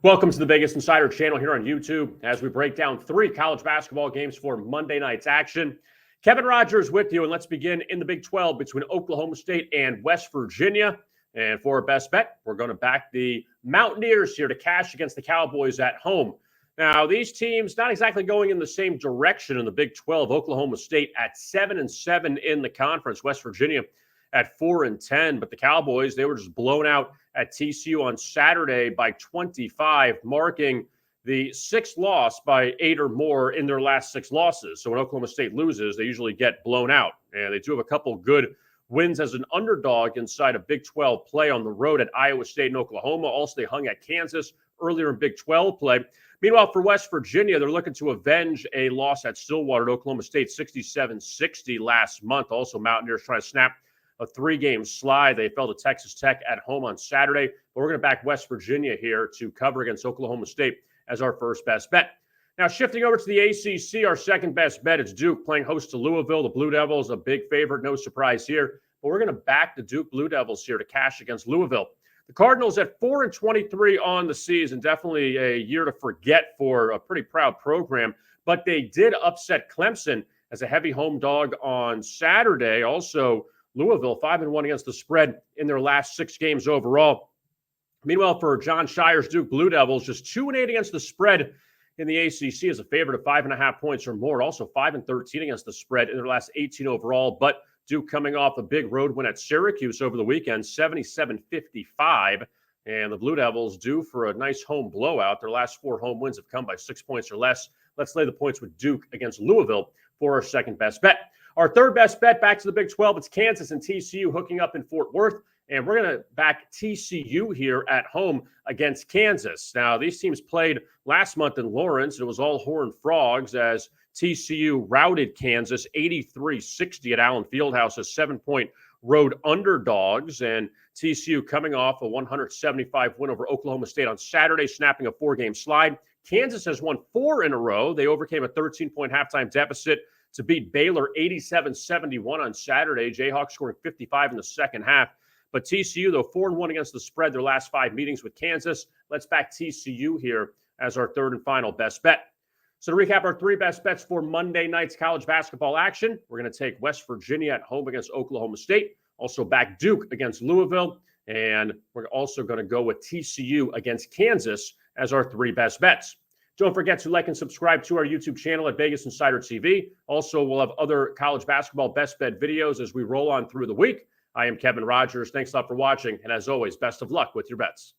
Welcome to the Vegas Insider channel here on YouTube as we break down 3 college basketball games for Monday night's action. Kevin Rogers with you, and let's begin in the Big 12 between Oklahoma State and West Virginia. And for our best bet, we're going to back the Mountaineers here to cash against the Cowboys at home. Now, these teams not exactly going in the same direction in the Big 12. Oklahoma State at 7-7 in the conference. West Virginia at 4-10, but the Cowboys, they were just blown out at TCU on Saturday by 25, marking the 6th loss by 8 or more in their last 6 losses. So when Oklahoma State loses, they usually get blown out. And they do have a couple good wins as an underdog inside of Big 12 play on the road at Iowa State and Oklahoma. Also, they hung at Kansas earlier in Big 12 play. Meanwhile, for West Virginia, they're looking to avenge a loss at Stillwater at Oklahoma State, 67-60 last month. Also, Mountaineers trying to snap a 3-game slide. They fell to Texas Tech at home on Saturday. But we're going to back West Virginia here to cover against Oklahoma State as our first best bet. Now, shifting over to the ACC, our second best bet is Duke playing host to Louisville. The Blue Devils, a big favorite, no surprise here. But we're going to back the Duke Blue Devils here to cash against Louisville. The Cardinals at 4-23 on the season, definitely a year to forget for a pretty proud program. But they did upset Clemson as a heavy home dog on Saturday. Also, Louisville 5-1 against the spread in their last 6 games overall. Meanwhile, for John Shire's Duke Blue Devils, just 2-8 against the spread in the ACC as a favorite of 5.5 points or more. Also 5-13 against the spread in their last 18 overall. But Duke coming off a big road win at Syracuse over the weekend, 77-55. And the Blue Devils due for a nice home blowout. Their last 4 home wins have come by 6 points or less. Let's lay the points with Duke against Louisville for our second best bet. Our third best bet, back to the Big 12, it's Kansas and TCU hooking up in Fort Worth. And we're going to back TCU here at home against Kansas. Now, these teams played last month in Lawrence. It was all Horned Frogs as TCU routed Kansas 83-60 at Allen Fieldhouse as 7-point road underdogs. And TCU coming off a 175 win over Oklahoma State on Saturday, snapping a 4-game slide. Kansas has won 4 in a row. They overcame a 13-point halftime deficit to beat Baylor 87-71 on Saturday. Jayhawks scoring 55 in the second half. But TCU, though, 4-1 against the spread their last 5 meetings with Kansas. Let's back TCU here as our third and final best bet. So to recap our 3 best bets for Monday night's college basketball action, we're going to take West Virginia at home against Oklahoma State. Also back Duke against Louisville. And we're also going to go with TCU against Kansas as our 3 best bets. Don't forget to like and subscribe to our YouTube channel at Vegas Insider TV. Also, we'll have other college basketball best bet videos as we roll on through the week. I am Kevin Rogers. Thanks a lot for watching. And as always, best of luck with your bets.